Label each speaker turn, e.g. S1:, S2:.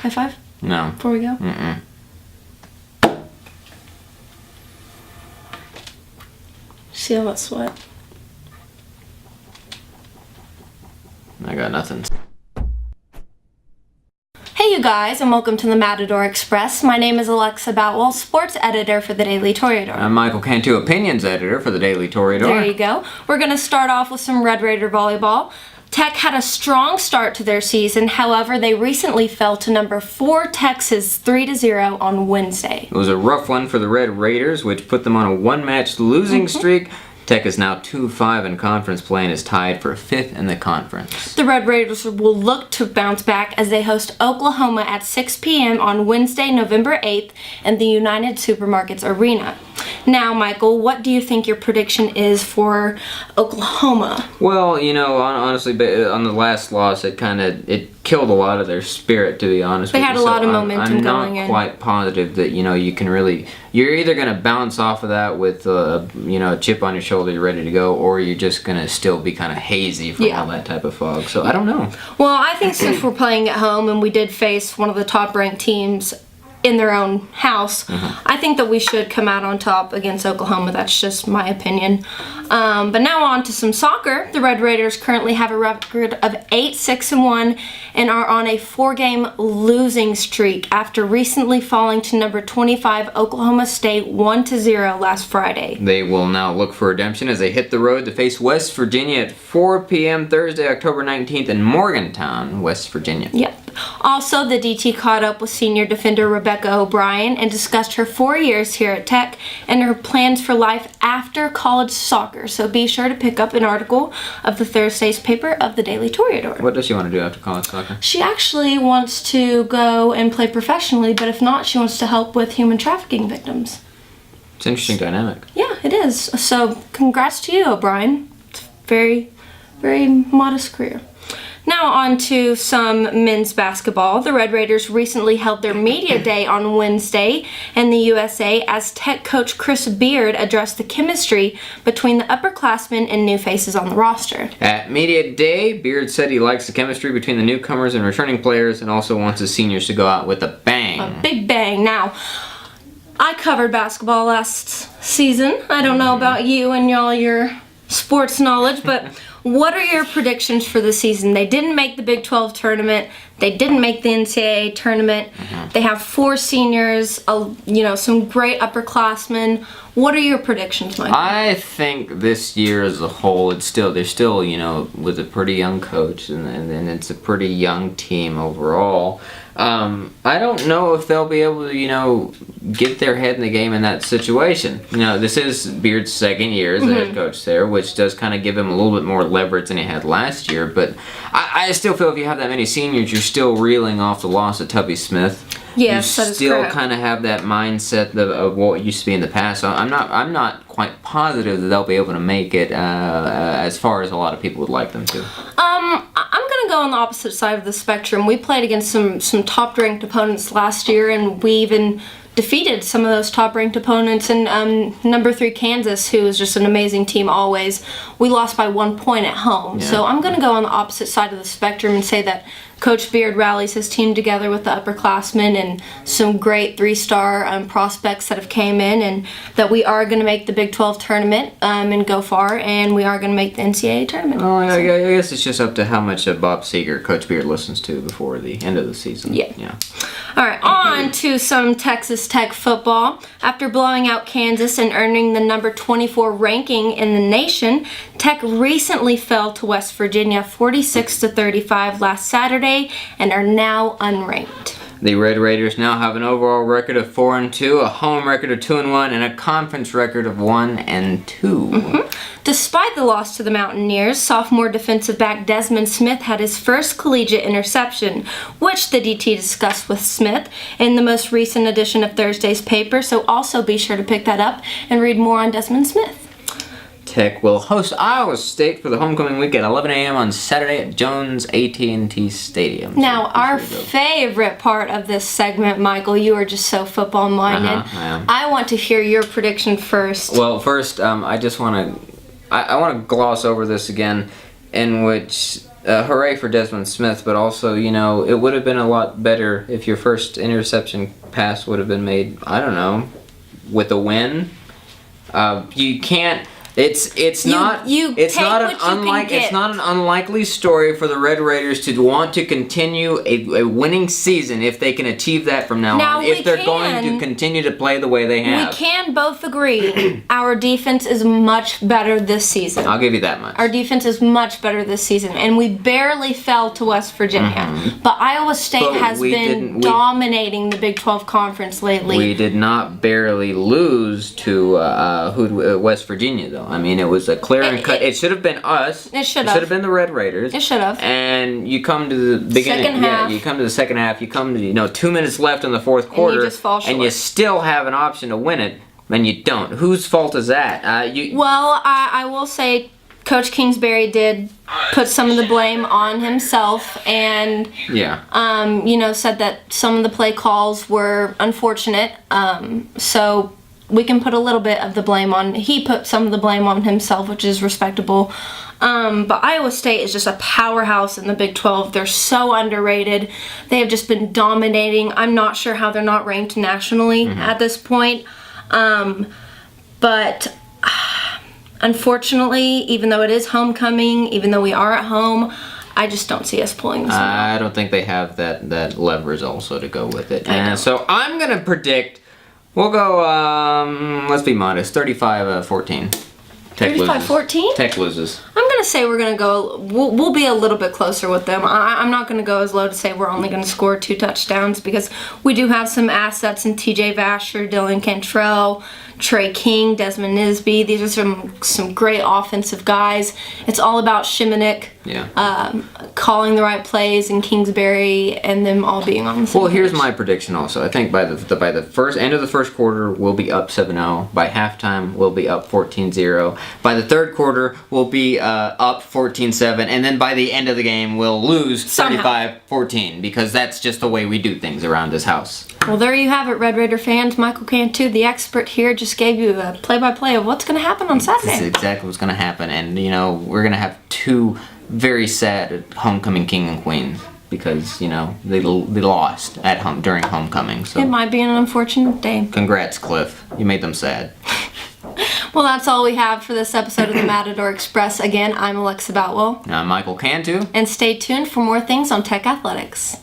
S1: High five?
S2: No.
S1: Before we go?
S2: Mm-mm.
S1: See all that sweat?
S2: I got nothing.
S1: Hey you guys, and welcome to the Matador Express. My name is Alexa Boutwell, sports editor for the Daily Toreador.
S2: I'm Michael Cantu, opinions editor for the Daily Toreador.
S1: There you go. We're going to start off with some Red Raider volleyball. Tech had a strong start to their season. However, they recently fell to number 4 Texas 3-0 on Wednesday.
S2: It was a rough one for the Red Raiders, which put them on a one-match losing streak. Tech is now 2-5 in conference play and is tied for 5th in the conference.
S1: The Red Raiders will look to bounce back as they host Oklahoma at 6 p.m. on Wednesday, November 8th in the United Supermarkets Arena. Now, Michael, what do you think your prediction is for Oklahoma?
S2: Well, you know, honestly, on the last loss, it killed a lot of their spirit, to be honest with you.
S1: They had a lot of momentum going in.
S2: I'm not quite positive that, you can really... You're either going to bounce off of that with, a chip on your shoulder, you're ready to go, or you're just going to still be kind of hazy from all that type of fog. So, I don't know.
S1: Well, I think since we're playing at home and we did face one of the top-ranked teams in their own house, I think that we should come out on top against Oklahoma. That's just my opinion. But now on to some soccer. The Red Raiders currently have a record of 8-6-1 and are on a 4-game losing streak after recently falling to number 25 Oklahoma State 1-0 last Friday.
S2: They will now look for redemption as they hit the road to face West Virginia at 4 p.m. Thursday, October 19th in Morgantown, West Virginia.
S1: Yep. Also, the DT caught up with senior defender Rebecca O'Brien and discussed her 4 years here at Tech and her plans for life after college soccer. So be sure to pick up an article of the Thursday's paper of the Daily Toreador.
S2: What does she want to do after college soccer?
S1: She actually wants to go and play professionally, but if not, she wants to help with human trafficking victims.
S2: It's an interesting dynamic.
S1: Yeah, it is. So congrats to you, O'Brien. It's a very, very modest career. Now on to some men's basketball. The Red Raiders recently held their media day on Wednesday in the USA as Tech coach Chris Beard addressed the chemistry between the upperclassmen and new faces on the roster.
S2: At media day, Beard said he likes the chemistry between the newcomers and returning players and also wants his seniors to go out with a bang.
S1: A big bang. Now, I covered basketball last season. I don't know about you and all your sports knowledge, but what are your predictions for the season? They didn't make the Big 12 tournament. They didn't make the NCAA tournament. They have 4 seniors, some great upperclassmen. What are your predictions, Michael?
S2: I think this year as a whole, they're still, with a pretty young coach, and it's a pretty young team overall. I don't know if they'll be able to, get their head in the game in that situation. This is Beard's second year as the head coach there, which does kind of give him a little bit more leverage than he had last year. But I still feel if you have that many seniors, you're still reeling off the loss of Tubby Smith.
S1: Yes, that is
S2: still
S1: correct.
S2: kind of have that mindset of what used to be in the past. So I'm not quite positive that they'll be able to make it as far as a lot of people would like them to.
S1: I'm going to go on the opposite side of the spectrum. We played against some top-ranked opponents last year, and we even defeated some of those top-ranked opponents. And number 3 Kansas, who is just an amazing team always, we lost by 1 point at home.
S2: Yeah.
S1: So I'm going to go on the opposite side of the spectrum and say that Coach Beard rallies his team together with the upperclassmen and some great 3-star prospects that have came in, and that we are going to make the Big 12 tournament and go far, and we are going to make the NCAA tournament.
S2: Oh, I guess it's just up to how much Bob Seger, Coach Beard, listens to before the end of the season.
S1: Yeah. All right, on to some Texas Tech football. After blowing out Kansas and earning the number 24 ranking in the nation, Tech recently fell to West Virginia 46-35 last Saturday and are now unranked.
S2: The Red Raiders now have an overall record of 4-2, a home record of 2-1, and a conference record of 1-2.
S1: Despite the loss to the Mountaineers, sophomore defensive back Desmond Smith had his first collegiate interception, which the DT discussed with Smith in the most recent edition of Thursday's paper, so also be sure to pick that up and read more on Desmond Smith.
S2: Tech will host Iowa State for the homecoming week at 11 a.m. on Saturday at Jones AT&T Stadium.
S1: Now, our favorite part of this segment, Michael, you are just so football-minded.
S2: I am.
S1: I want to hear your prediction first.
S2: Well, first, I just want to... I want to gloss over this again, in which hooray for Desmond Smith, but also, it would have been a lot better if your first interception pass would have been made, I don't know, with a win. You can't. It's not an unlikely story for the Red Raiders to want to continue a winning season if they can achieve that from now on. If they're going to continue to play the way they have.
S1: We can both agree our defense is much better this season.
S2: I'll give you that much.
S1: Our defense is much better this season, and we barely fell to West Virginia. But Iowa State has been dominating the Big 12 Conference lately.
S2: We did not barely lose to West Virginia, though. I mean, it was a clear and cut. It should have been us.
S1: It should
S2: have been the Red Raiders.
S1: It should have.
S2: And you come to the beginning.
S1: Second half.
S2: You come to the second half. You come to 2 minutes left in the fourth quarter,
S1: and you just fall short.
S2: And you still have an option to win it, and you don't. Whose fault is that?
S1: Well, I will say, Coach Kingsbury did put some of the blame on himself, and said that some of the play calls were unfortunate. So we can put a little bit of the blame on. He put some of the blame on himself, which is respectable. But Iowa State is just a powerhouse in the Big 12. They're so underrated. They have just been dominating. I'm not sure how they're not ranked nationally at this point. But unfortunately, even though it is homecoming, even though we are at home, I just don't see us pulling this one out.
S2: I don't think they have that leverage also to go with it. And so I'm going to predict. We'll go, let's be modest, 35-14.
S1: 35-14?
S2: Tech loses.
S1: I'm going to say we're going to go, we'll be a little bit closer with them. I'm not going to go as low to say we're only going to score 2 touchdowns because we do have some assets in TJ Vasher, Dylan Cantrell, Trey King, Desmond Nisby. These are some great offensive guys. It's all about Shimonik calling the right plays and Kingsbury and them all being on the same
S2: here's
S1: page.
S2: my prediction also. I think by the first end of the first quarter, we'll be up 7-0. By halftime, we'll be up 14-0. By the third quarter, we'll be up 14-7. And then by the end of the game, we'll lose 35-14 because that's just the way we do things around this house.
S1: Well, there you have it, Red Raider fans. Michael Cantu, the expert here, just gave you a play-by-play of what's going to happen on Saturday.
S2: This is exactly what's going to happen. And, we're going to have 2 very sad homecoming king and queens because, they lost at home during homecoming. So
S1: it might be an unfortunate day.
S2: Congrats, Cliff. You made them sad.
S1: Well, that's all we have for this episode of the Matador Express. Again, I'm Alexa Boutwell.
S2: I'm Michael Cantu.
S1: And stay tuned for more things on Tech Athletics.